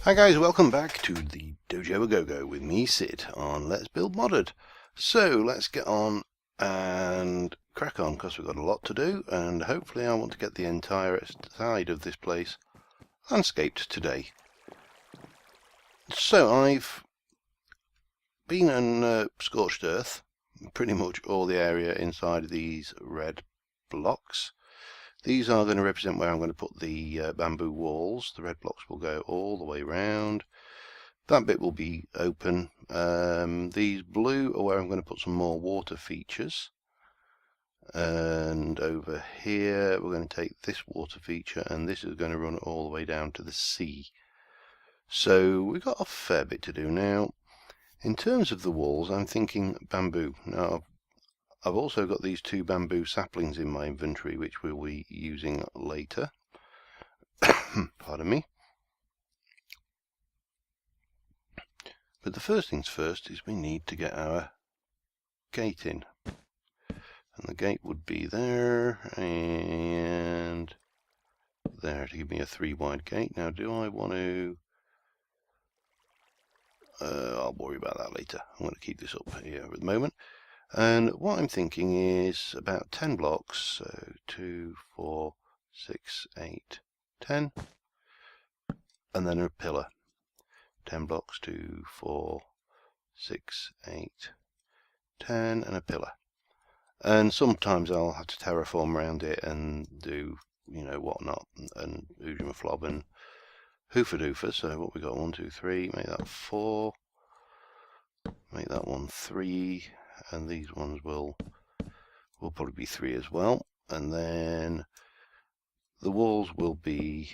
Hi guys, welcome back to the Dojo Agogo with me, Sid, on Let's Build Modded. So let's get on and crack on, because we've got a lot to do, and hopefully I want to get the entire side of this place landscaped today. So I've been on scorched earth, pretty much all the area inside of these red blocks. These are going to represent where I'm going to put the bamboo walls. The red blocks will go all the way around. That bit will be open. These blue are where I'm going to put some more water features. And over here we're going to take this water feature, and this is going to run all the way down to the sea. So we've got a fair bit to do now. In terms of the walls, I'm thinking bamboo. Now I've also got these two bamboo saplings in my inventory, which we'll be using later. Pardon me. But the first things first is we need to get our gate in. And the gate would be there and there to give me a 3 wide gate. Now do I want to... I'll worry about that later. I'm going to keep this up here at the moment. And what I'm thinking is about 10 blocks, so 2, 4, 6, 8, 10, and then a pillar. 10 blocks, 2, 4, 6, 8, 10, and a pillar. And sometimes I'll have to terraform around it and do, you know, whatnot, and Ujima Flob and Hoofa Doofa. So what we got, 1, 2, 3, make that 4, make that one 3. And these ones will probably be 3 as well. And then the walls will be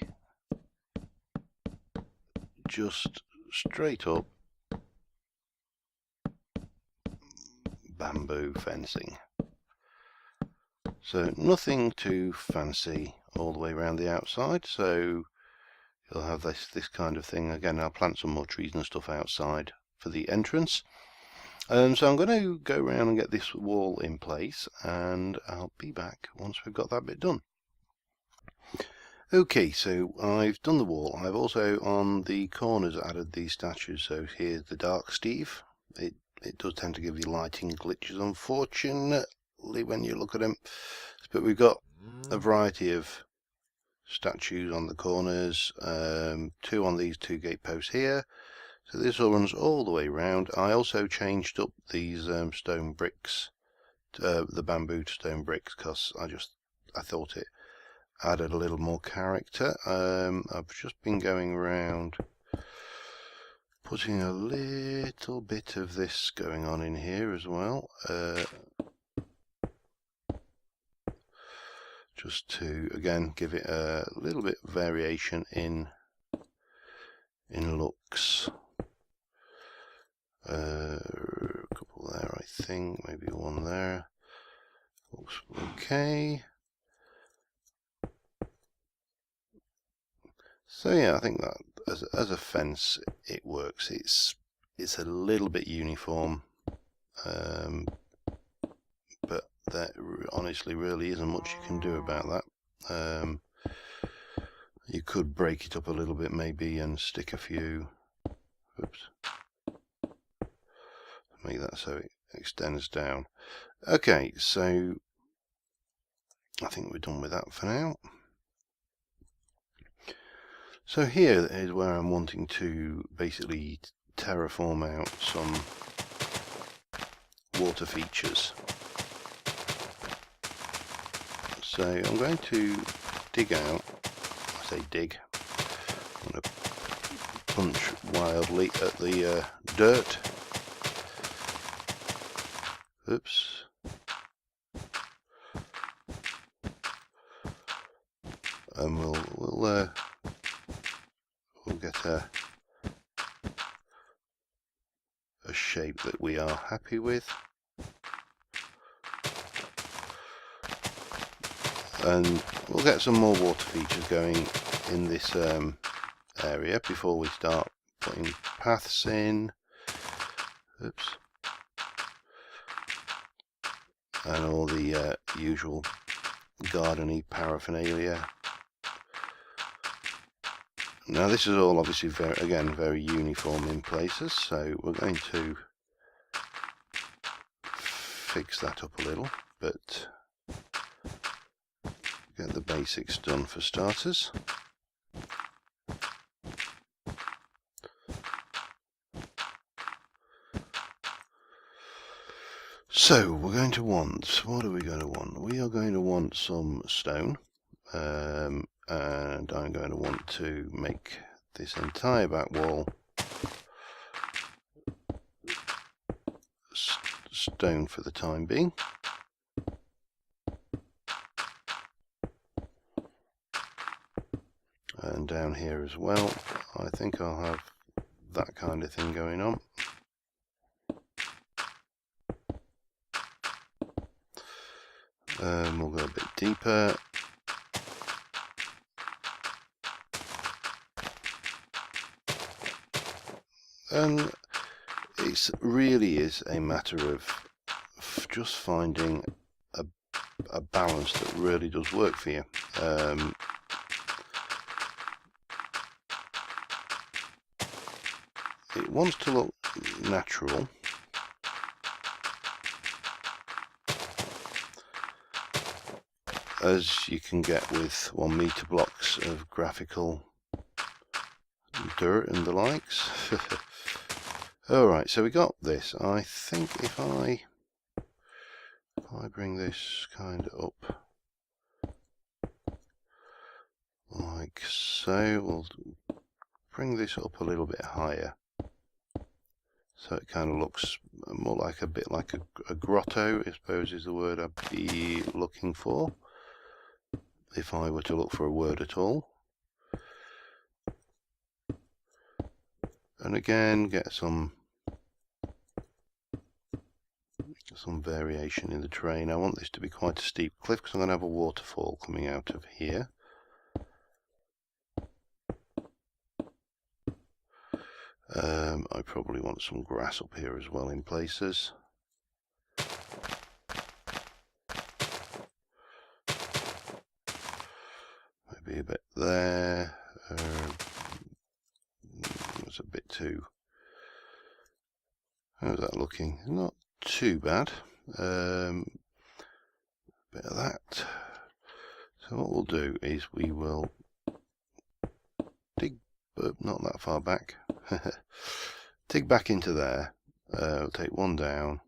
just straight up bamboo fencing. So nothing too fancy all the way around the outside. So you'll have this kind of thing. Again, I'll plant some more trees and stuff outside for the entrance. So I'm going to go around and get this wall in place, and I'll be back once we've got that bit done. Okay, so I've done the wall. I've also on the corners added these statues. So here's the Dark Steve. It does tend to give you lighting glitches, unfortunately, when you look at them. But we've got a variety of statues on the corners. 2 on these 2 gate posts here. So this all runs all the way around. I also changed up these stone bricks, the bamboo to stone bricks, because I thought it added a little more character. I've just been going around putting a little bit of this going on in here as well, just to again give it a little bit of variation in looks. A couple there, I think, maybe one there. Looks okay. So yeah, I think that as a fence it works. It's a little bit uniform, but there honestly really isn't much you can do about that. You could break it up a little bit maybe and stick a few. Oops. Make that so it extends down. Okay, so I think we're done with that for now. So here is where I'm wanting to basically terraform out some water features. So I'm going to dig out, I say dig, I'm going to punch wildly at the dirt. Oops. And we'll get a shape that we are happy with. And we'll get some more water features going in this area before we start putting paths in. Oops. And all the usual garden-y paraphernalia. Now this is all obviously very uniform in places, so we're going to fix that up a little, but get the basics done for starters. So we're going to want, what are we going to want? We are going to want some stone, and I'm going to want to make this entire back wall stone for the time being. And down here as well, I think I'll have that kind of thing going on. We'll go a bit deeper. And it really is a matter of just finding a balance that really does work for you. It wants to look natural, as you can get with 1 meter blocks of graphical dirt and the likes. Alright, so we got this. I think if I bring this kind of up like so, we'll bring this up a little bit higher, so it kind of looks more like a grotto, I suppose is the word I'd be looking for, if I were to look for a word at all. And again, get some variation in the terrain. I want this to be quite a steep cliff because I'm going to have a waterfall coming out of here. I probably want some grass up here as well in places. Maybe a bit there. That's a bit too... How's that looking? Not too bad. Bit of that. So what we'll do is we will dig, but not that far back. Dig back into there. We'll take one down.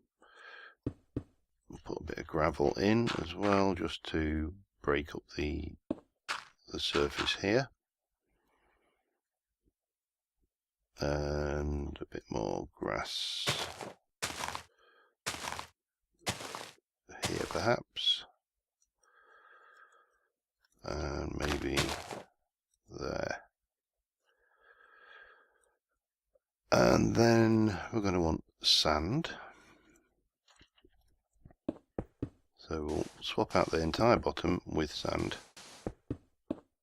We'll put a bit of gravel in as well, just to break up the surface here. And a bit more grass here perhaps, and maybe there. And then we're going to want sand, so we'll swap out the entire bottom with sand,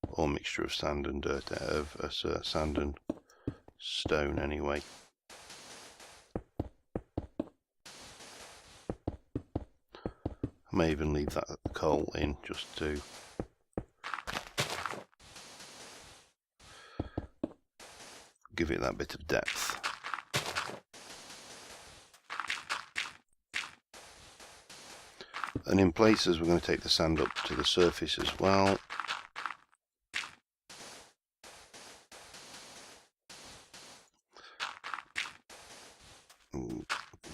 or mixture of sand and dirt, sand and stone anyway. I may even leave that coal in just to give it that bit of depth. And in places we're going to take the sand up to the surface as well.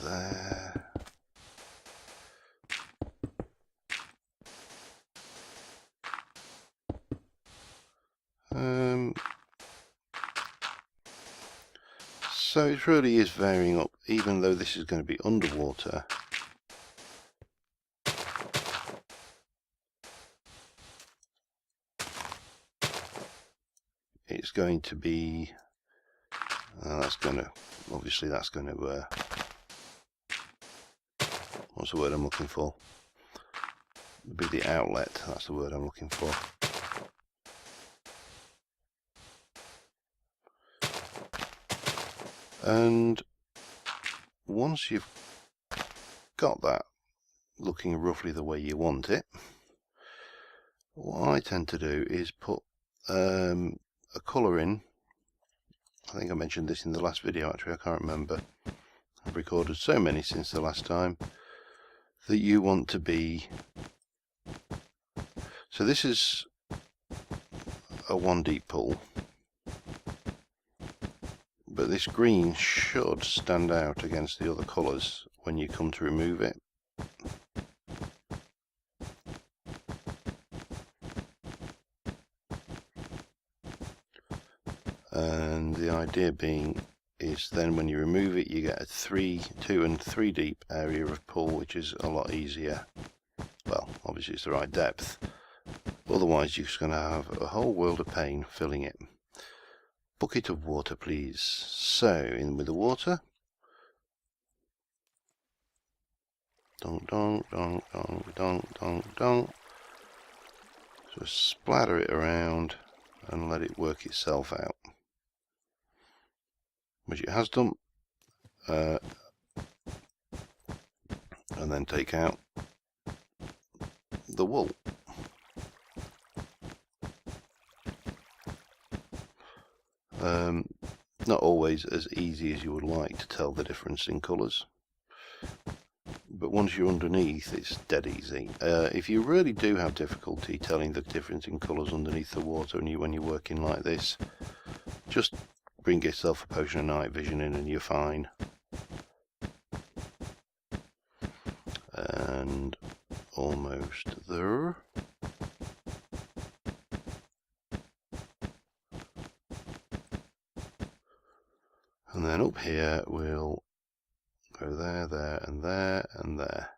There. So it really is varying up, even though this is going to be underwater. It's going to be, obviously that's going to, what's the word I'm looking for? It'd be the outlet, that's the word I'm looking for. And once you've got that looking roughly the way you want it, what I tend to do is put a colour in I think I mentioned this in the last video actually, I can't remember. I've recorded so many since the last time, that you want to be... So this is a 1 deep pool, but this green should stand out against the other colours when you come to remove it. And the idea being is then when you remove it you get a 2 and 3 deep area of pool, which is a lot easier. Well, obviously it's the right depth, otherwise you're just going to have a whole world of pain filling it. Bucket of water please. So in with the water. Donk donk donk donk donk donk donk. Just splatter it around and let it work itself out, which it has done, and then take out the wool. Not always as easy as you would like to tell the difference in colours, but once you're underneath it's dead easy. If you really do have difficulty telling the difference in colours underneath the water and when you're working like this, just bring yourself a potion of night vision in and you're fine. And almost there. And then up here we'll go there, there and there and there.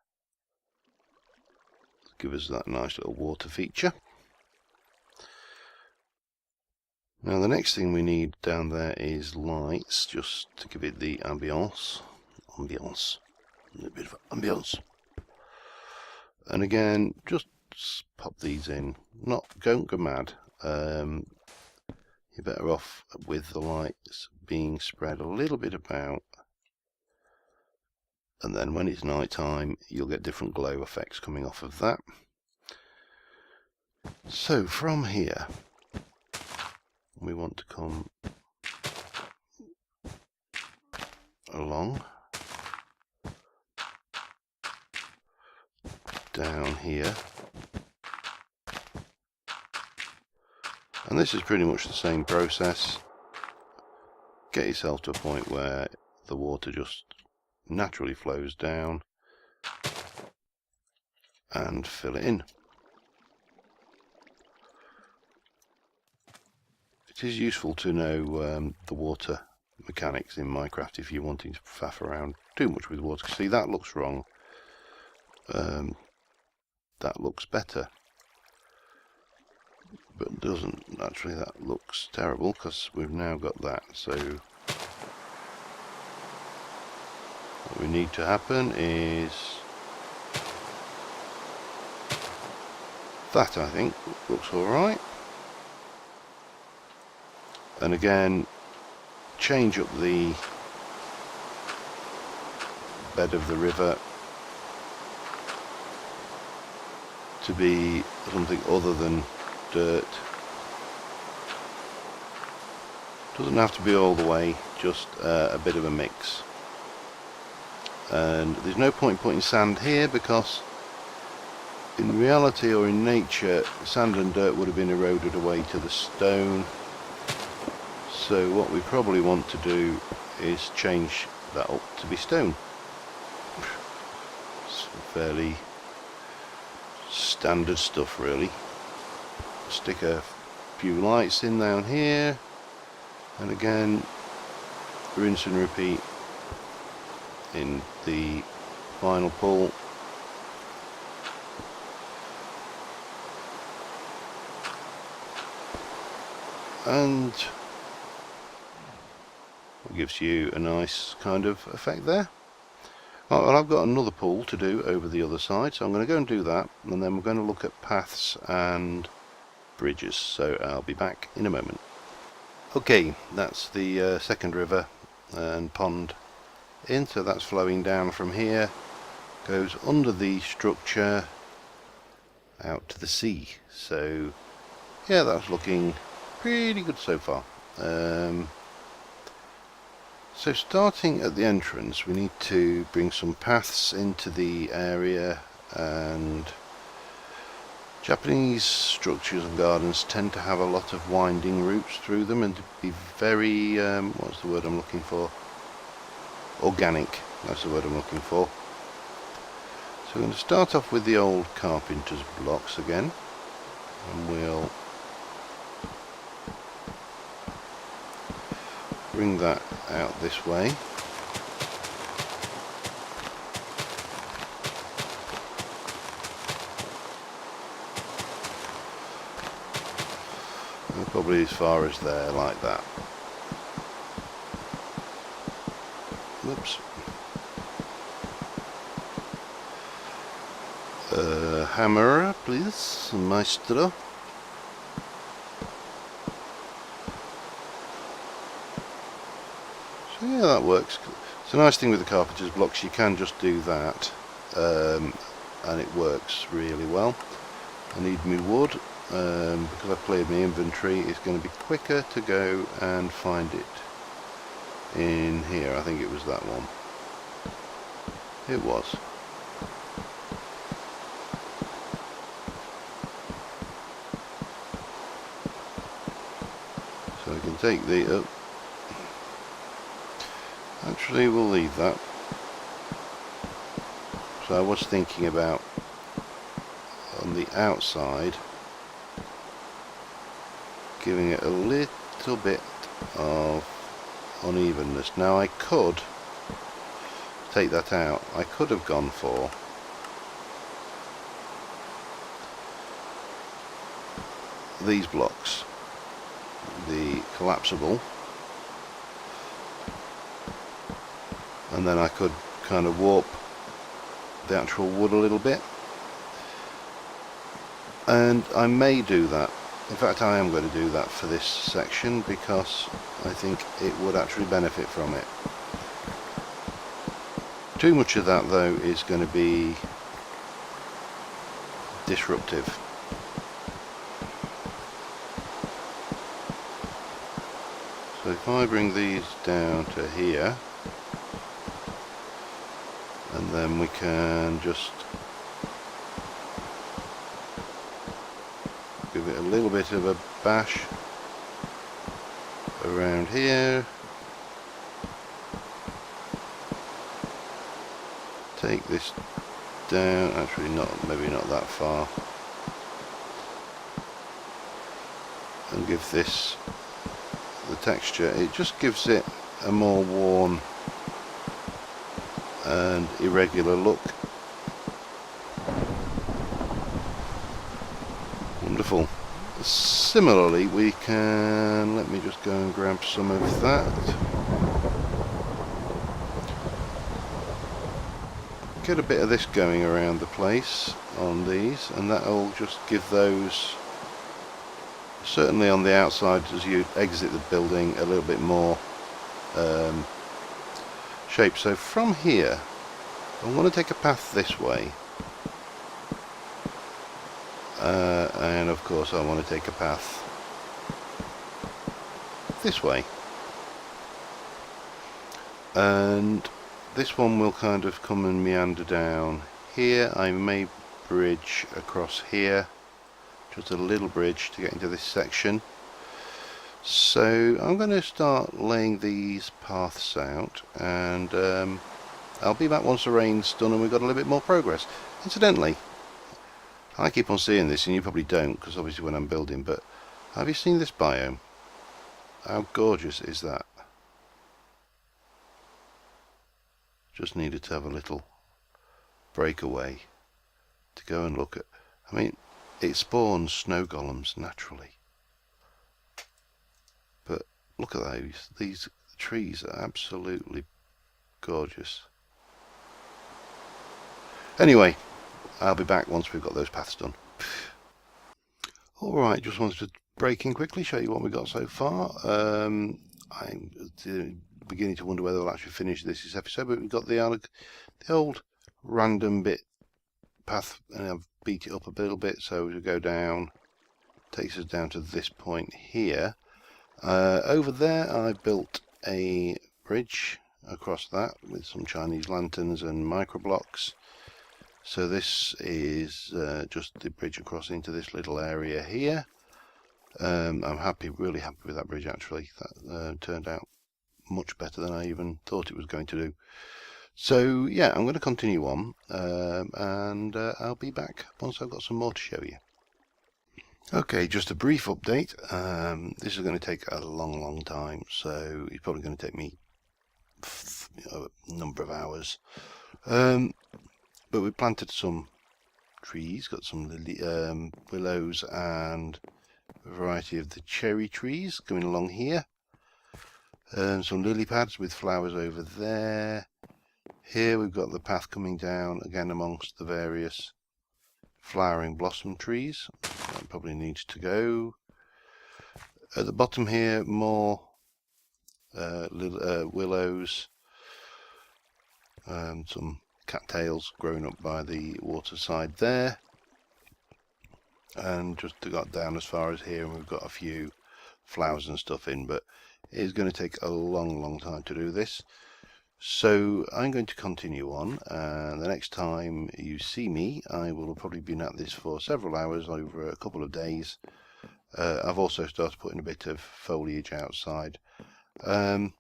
Give us that nice little water feature. Now the next thing we need down there is lights, just to give it the ambience. A little bit of ambience. And again, just pop these in. Don't go mad. You're better off with the lights being spread a little bit about, and then when it's night time you'll get different glow effects coming off of that. So from here we want to come along down here, and this is pretty much the same process. Get yourself to a point where the water just naturally flows down and fill it in. It is useful to know the water mechanics in Minecraft if you're wanting to faff around too much with water. See, that looks wrong. That looks better, but doesn't. Actually, that looks terrible because we've now got that. So what we need to happen is that, I think, looks alright. And again, change up the bed of the river to be something other than dirt. Doesn't have to be all the way, just a bit of a mix. And there's no point putting sand here because in reality or in nature sand and dirt would have been eroded away to the stone. So what we probably want to do is change that up to be stone. It's fairly standard stuff really. Stick a few lights in down here, and again rinse and repeat in the final pull. And it gives you a nice kind of effect there. Right, well, I've got another pull to do over the other side, so I'm going to go and do that, and then we're going to look at paths and bridges, so I'll be back in a moment. Okay, that's the second river and pond in, so that's flowing down from here, goes under the structure out to the sea. So yeah, that's looking pretty good so far. So starting at the entrance, we need to bring some paths into the area, and Japanese structures and gardens tend to have a lot of winding routes through them and to be very, what's the word I'm looking for? Organic, that's the word I'm looking for. So we're going to start off with the old Carpenters Blocks again, and we'll bring that out this way. And probably as far as there, like that. Whoops. Hammer, please, maestro. So yeah, that works. It's a nice thing with the Carpenter's Blocks, you can just do that, and it works really well. I need my wood, because I've cleared my inventory. It's going to be quicker to go and find it in here. I think it was that one. It was. So I can take the actually we'll leave that. So I was thinking about on the outside giving it a little bit of unevenness. Now I could take that out. I could have gone for these blocks, the collapsible, and then I could kind of warp the actual wood a little bit, and I may do that. In fact, I am going to do that for this section because I think it would actually benefit from it. Too much of that though is going to be disruptive. So if I bring these down to here, and then we can just give it a little bit of a bash around here. Take this down, actually maybe not that far, and give this the texture. It just gives it a more worn and irregular look. Wonderful. Similarly, we can, let me just go and grab some of that. Get a bit of this going around the place on these, and that'll just give those, certainly on the outside as you exit the building, a little bit more shape. So from here I want to take a path this way, and of course I want to take a path this way, and this one will kind of come and meander down here. I may bridge across here, just a little bridge to get into this section. So I'm going to start laying these paths out, and I'll be back once the rain's done and we've got a little bit more progress. Incidentally, I keep on seeing this and you probably don't, because obviously when I'm building, but have you seen this biome? How gorgeous is that? Just needed to have a little breakaway to go and look at. I mean, it spawns snow golems naturally, but look at those. These trees are absolutely gorgeous. Anyway, I'll be back once we've got those paths done. Alright, just wanted to break in quickly, show you what we've got so far. I'm beginning to wonder whether I'll actually finish this episode, but we've got the old random bit path, and I've beat it up a little bit, so we go down, takes us down to this point here. Over there I built a bridge across that with some Chinese lanterns and microblocks. So this is just the bridge across into this little area here. I'm really happy with that bridge actually. That turned out much better than I even thought it was going to do. So yeah, I'm going to continue on, and I'll be back once I've got some more to show you. Okay, just a brief update. This is going to take a long time, so it's probably going to take me a number of hours. But we planted some trees, got some willows and a variety of the cherry trees going along here. Some lily pads with flowers over there. Here we've got the path coming down again amongst the various flowering blossom trees. That probably needs to go. At the bottom here, more willows, some cattails growing up by the waterside there, and just got down as far as here, and we've got a few flowers and stuff in, but it is going to take a long time to do this. So I'm going to continue on, and the next time you see me I will have probably been at this for several hours over a couple of days. I've also started putting a bit of foliage outside, and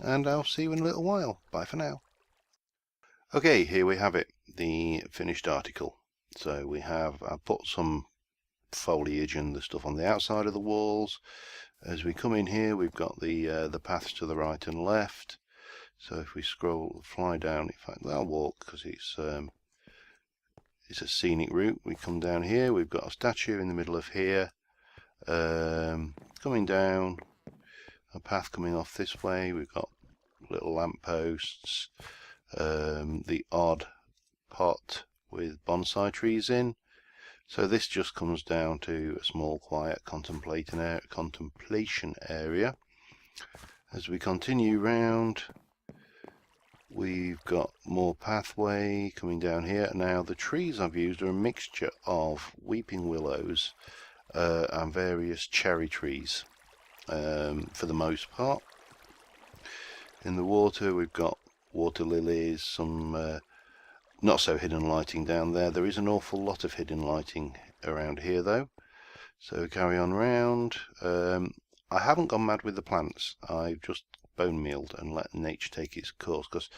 I'll see you in a little while. Bye for now. Okay, here we have it, the finished article. So I've put some foliage and the stuff on the outside of the walls. As we come in here, we've got the paths to the right and left. So if we fly down, in fact I'll walk because it's a scenic route. We come down here, we've got a statue in the middle of here, coming down, a path coming off this way, we've got little lampposts, the odd pot with bonsai trees in. So this just comes down to a small quiet contemplation area. As we continue round, we've got more pathway coming down here. Now the trees I've used are a mixture of weeping willows and various cherry trees for the most part. In the water we've got water lilies, some not so hidden lighting down there. There is an awful lot of hidden lighting around here though. So carry on round. I haven't gone mad with the plants. I've just bone mealed and let nature take its course, because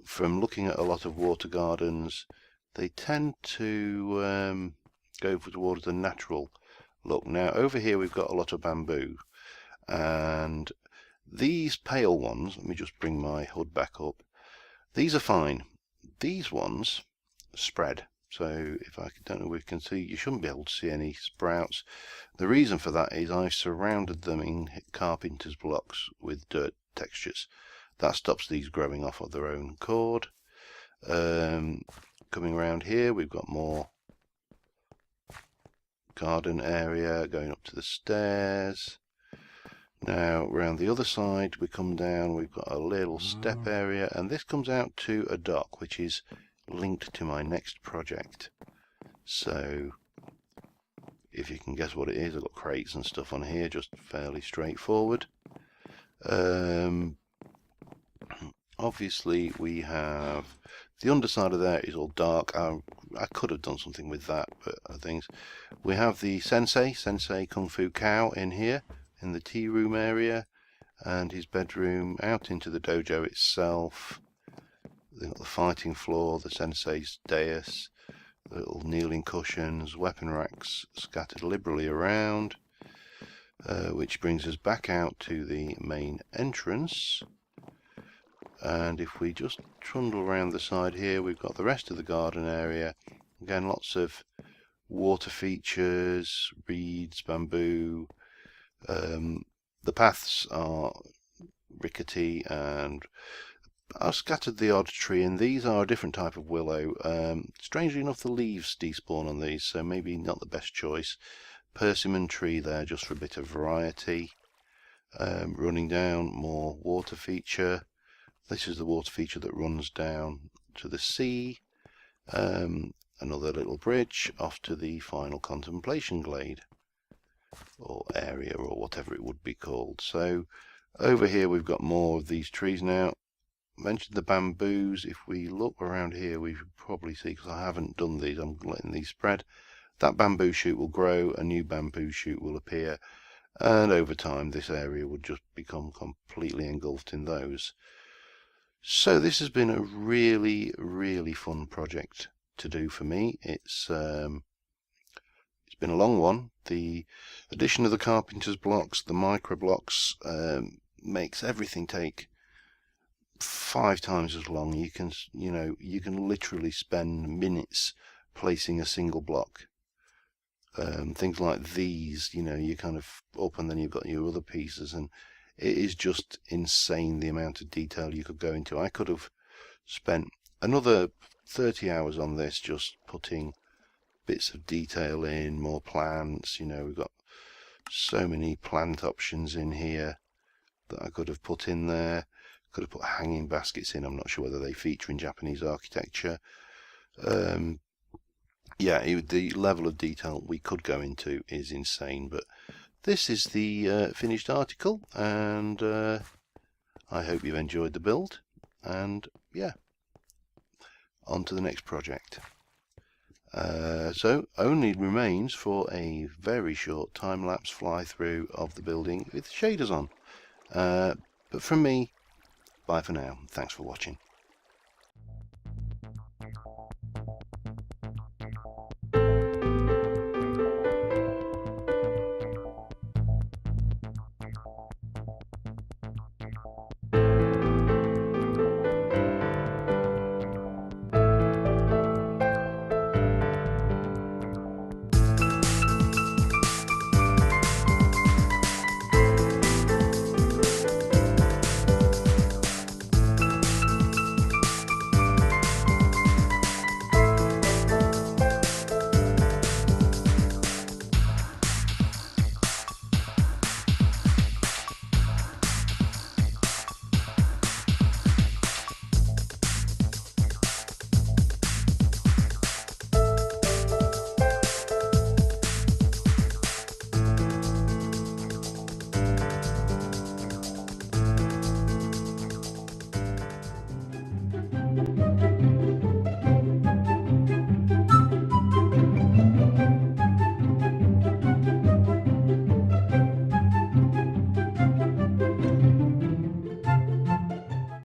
from looking at a lot of water gardens, they tend to go towards the natural look. Now over here we've got a lot of bamboo, and these pale ones, let me just bring my hood back up, these are fine. These ones spread, so if I don't know if we can see, you shouldn't be able to see any sprouts. The reason for that is I've surrounded them in Carpenters Blocks with dirt textures. That stops these growing off of their own accord. Coming around here we've got more garden area going up to the stairs. Now around the other side we come down, we've got a little step area, and this comes out to a dock which is linked to my next project. So if you can guess what it is, I've got crates and stuff on here, just fairly straightforward. Obviously we have the underside of there is all dark. I could have done something with that, but things. We have the Sensei Kung Fu Cow in here in the tea room area, and his bedroom out into the dojo itself. They've got the fighting floor, the Sensei's dais, little kneeling cushions, weapon racks scattered liberally around, which brings us back out to the main entrance. And if we just trundle around the side here, we've got the rest of the garden area. Again, lots of water features, reeds, bamboo. The paths are rickety, and I've scattered the odd tree, and these are a different type of willow. Strangely enough, the leaves despawn on these, so maybe not the best choice. Persimmon tree there just for a bit of variety. Running down, more water feature. This is the water feature that runs down to the sea. Another little bridge off to the final contemplation glade, or area, or whatever it would be called. So Over here we've got more of these trees now. I mentioned the bamboos. If we look around here, we should probably see, because I haven't done these, I'm letting these spread. That bamboo shoot will grow, a new bamboo shoot will appear, and over time this area will just become completely engulfed in those. So this has been a really, really fun project to do for me. It's been a long one. The addition of the Carpenters blocks, the micro blocks, makes everything take 5 times as long. You can literally spend minutes placing a single block. Things like these, you kind of up and then you've got your other pieces, and it is just insane the amount of detail you could go into. I could have spent another 30 hours on this, just putting bits of detail in, more plants. We've got so many plant options in here that I could have put in there. Could have put hanging baskets in. I'm not sure whether they feature in Japanese architecture. Yeah, the level of detail we could go into is insane, but this is the finished article, and I hope you've enjoyed the build, and yeah, on to the next project. So only remains for a very short time-lapse fly-through of the building with shaders on. But from me, bye for now. Thanks for watching.